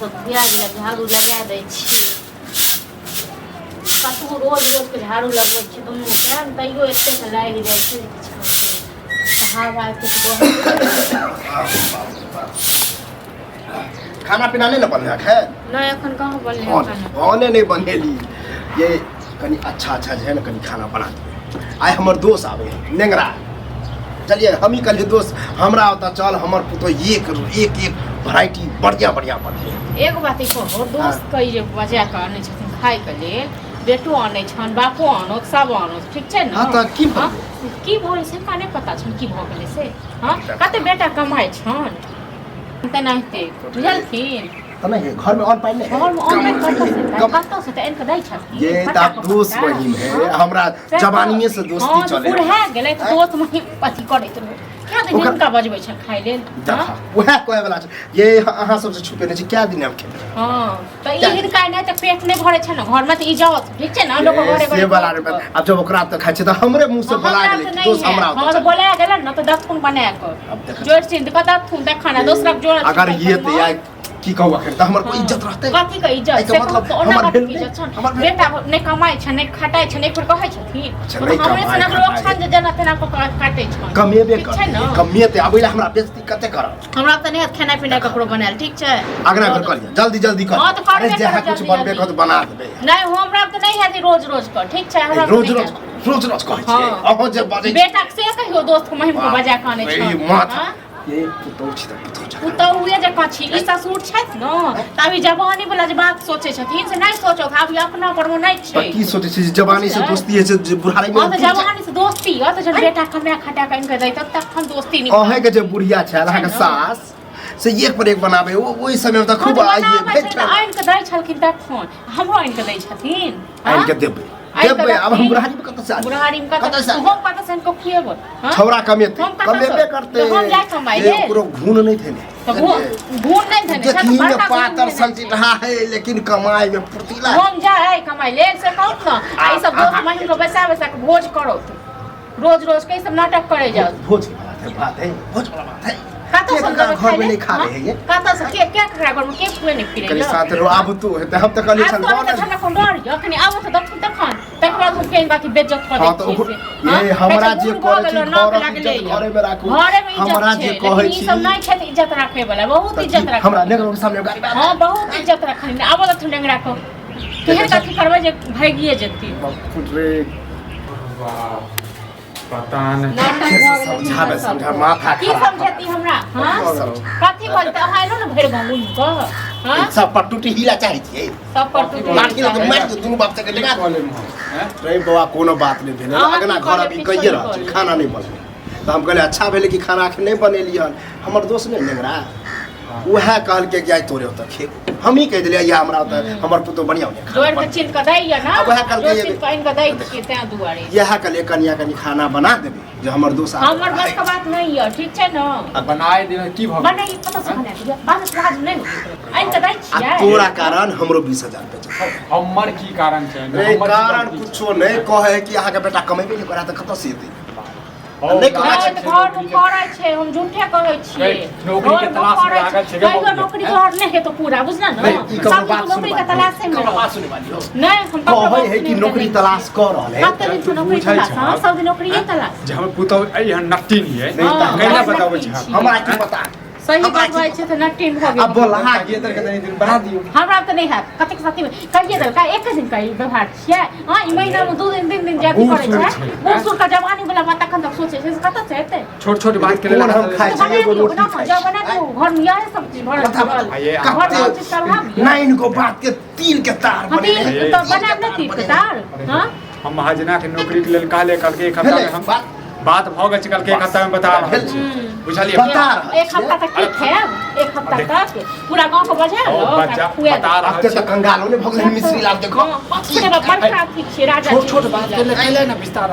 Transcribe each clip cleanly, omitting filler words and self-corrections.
सब झाड़ू लगा दै छी कतहु रोज रोज के झाड़ू लगबै छी दुनू के तैयो एतेक लागि जाइ छै हवा खाना पीना नहीं ना बन रहा है नहीं अखन कहाँ बनले खाना नहीं बनेली ये कनी अच्छा अच्छा है ना कनी खाना बना दिए आए हमर दोस्त आवे नेंगरा चलिए हम ही कल दोस्त हमरा होता चल हमर पुतो एक वैरायटी बढ़िया बढ़िया बने एक बात कहो दोस्त कई जे बजा के आने छथिन खाय के लेल बेटो आने छन बापो आनो सब आनो ठीक छै ना हां त की बोल से का नहीं पता छन की भ गेलै से हां कते बेटा कमाई छन तनाहिते बुझलखिन तने घर में ऑन पाइन नहीं घर में ऑन पाइन कतौ से त इनके दै छथिन ये त दोस्त बहिन है हमरा जवानीए से दोस्ती चले बुढ़ा गेलै त दोस्त मही अथी करैत रहो क्या दिन इनका बजबै छ खाइ लेल वह कोइ वाला ये अहाँ सबसे छुपे नहीं क्या दिन हम खेले हां त ई हिनका नहीं त पेट नहीं भरे छ न घर में त इज्जत ठीक छै न लोग घरे से वाला रे अब जब ओकरा त खाइ छ त हमरे मुंह से बोला गेलै दोस्त हमरा हां त बोला गेलै न त दखुन बना के जोड़ सिंध कता थुन त खाना दूसरा जोड़ अगर ये त या की कहू आखिर त हमर कोई इज्जत रहतै कथि के इज्जत से मतलब हमर इज्जत छ बेटा नहीं कमाई छ नहीं खटाई छ नहीं फिर कहै छथिन हमरे से न लोग छन जे जना तना को काटै छ कमेबे कर कमेते आबैला हमरा बेइज्जती कते कर हमरा त नहीं खाना पीना ककरो बनाल ठीक छै आगना कर लिया जल्दी जल्दी कर अरे जहाँ कुछ बनबे कर त बना देबे नहीं हमरा त नहीं है रोज रोज कर ठीक छै हमरा रोज रोज कहै छै अहो जे बजै बेटा से कहियो दोस्त को महिम को बजा के आने छ ये पुतौ छी त पुतौ हुए जे कछि ई ससुर छैथ न तभी जवानी वाला जे बात सोचे छथिन से नहीं सोचो अभी अपना पर में नहीं छै की सोचे छी जवानी से दोस्ती है से बुढ़ाई में त जवानी से दोस्ती त जब बेटा कमा खटा के इनके दै तब तक हम दोस्ती नहीं अहे के जे बुढ़िया छै अहाँ के सास से एक पर एक बनाबे ओई समय में त खूब आइए भेट आइन के दै छलखिन तक फोन हमरो आइन के दै छथिन आइन के देबे देबे अब हम बुढ़ारी में कत से बुढ़ारी में कत से हम पता से इनको खिएबो छौरा कमेबे करते हम जाय कमाई ले ओकरो घून नहीं थे तो घून नहीं थे देखी में पातर सब्जी रहा है लेकिन कमाई में फुर्तीला हम जाए कमाई ले से कहत न आई सब दोस्त महिम को बैसा के भोज करो रोज रोज के सब नाटक करे जाओ भोज बात है भोज वाला बात है काता सब घर में नहीं खा रहे हैं ये काता से के क्या खा घर में के पुए नहीं फिरे कल साथ रो अब तू है हम त कल छन कौन ठंडा कोन डर अखनी आबो त दखन तखन तक बाद हम केन बाकी बेइज्जत कर दै छी ये हमरा जे करे छी घरे में राखू हमरा जे कहै छी सब नहीं खेत इज्जत राखे वाला बहुत इज्जत राखे हमरा नेगरो के सामने गाड़ी हां बहुत इज्जत रखनी आबो त ठंडा राखो केहन कथि करबै जे भागिए जेती रे पता नहीं समझा माथा की समझती हमरा हां कथि बोलते हाइलो न भैर गंगुन को हां सब पर टूटी हिला चाहिए थी सब पर टूटी लाठी तो मार के दुनु बाप से के लगा बोले हैं रे बाबा कोनो बात नहीं भेले अगना घर अभी कहिए रह खाना नहीं बने तो हम कहले अच्छा भेले कि खाना आखिर नहीं बनेली हन हमर दोस्त ने नेंगरा वह कहल के जाय तोरे त खे हम ही कह दिलिया या हमरा त हमर पुतो बढ़िया होने जोर के चिन के दैया ना वह कहल के चिन के दै के त्या दुआरे यह कहले कनिया कनी खाना बना देबे जो हमर दोस्त हमर बस के बात नहीं है ठीक छै न बनाए दे की भ बनाई पता से बना दिया बात राज नहीं आइन के दै छियै तोरा कारण हमरो 20000 पे हमर की कारण छै कारण कुछो नहीं कहे कि अहाँ के बेटा कमेबे नहीं करा त कत से एते नहीं करै छै घर में करै छै हम झूठे कहै छियै नौकरी के तलाश में लागल छै कोई नौकरी घर नहीं है तो पूरा बुझना न सब नौकरी के तलाश में बात सुने वाली हो नहीं हम कहै है कि नौकरी तलाश कर रहल है कते दिन नौकरी तलाश हां सब दिन नौकरी तलाश जे हम पुतो आई नट्टी नहीं है कैला बताबै छै हमरा की पता सही बात है छै त नट्टी भ गेल अब बोला ये तर के दिन बना दियो हमरा त नहीं है कते के साथी कहिए दल का एक दिन का व्यवहार छियै हां ई महीना में 2 दिन 3 दिन जाती करे छै बूढ़ सूढ़ का जवानी वाला बात तखन तक सोचे छै कत से एते छोट छोट बात के लेल हम खाइ छी एगो रोटी जब बना दो घर में यही सब चीज भरल नहीं इनको बात के तीर के तार बने तो बना नहीं तीर के तार हां हम महाजना के नौकरी के लेल काले कल के एक हफ्ता में हम बात भ गेल कल के एक हफ्ता में बता रहल छी बुझलिए एक हफ्ता तक ठीक है एक हफ्ता तक पूरा गांव को बजा लो बता रहल छी त कंगाल होने भगल मिस्त्री लाल देखो बड़का ठीक छै राजा छोट छोट बात के लेल कैले ना विस्तार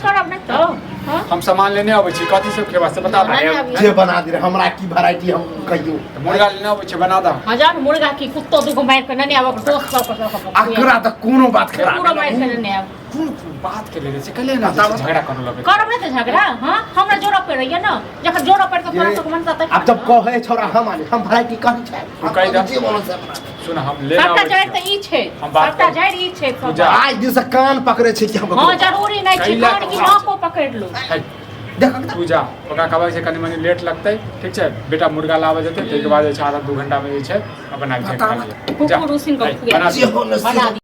करब नहीं तो हाँ? हम सामान लेने आबै छी कथी सब खेबा से बता नहीं, भाई अभी- जे बना दे रे हमरा की वैरायटी हम कहियो मुर्गा लेने आबै छी बना दा हजार मुर्गा की कुत्तो दुगो मार के नहीं आब दोस्त अकरा त कोनो बात खराब पूरा मार के नहीं आब कोन बात के ले से कले ना बताओ। झगड़ा करने लगे करब नहीं तो झगड़ा हां हमरा जोड़ा पे रहिए ना जखन जोड़ा पे तो तोरा सब मन साथ अब जब कहे छोरा हम आने हम वैरायटी कही छै तू कहि दे। जे बोलो से सुन हम लेने सबटा आबै जड़ छी त ई छै हम बात सबटा करू। जड़ ई छै सब जा। आज दिन से कान पकड़े छै कि हम हां जरूरी नहीं छै कैला कान की कहाँ? नाको पकड़ लो है, देख तू जा ओकरा कहबै छै कनी मनी लेट लगतै ठीक छै बेटा मुर्गा लाबै जेतै ताहि के बाद जे छै आधा 2 घंटा में जे छै अपना जे खा लिया जा कुकुर उसिन है, के बना जे दे। बोलो से बना दी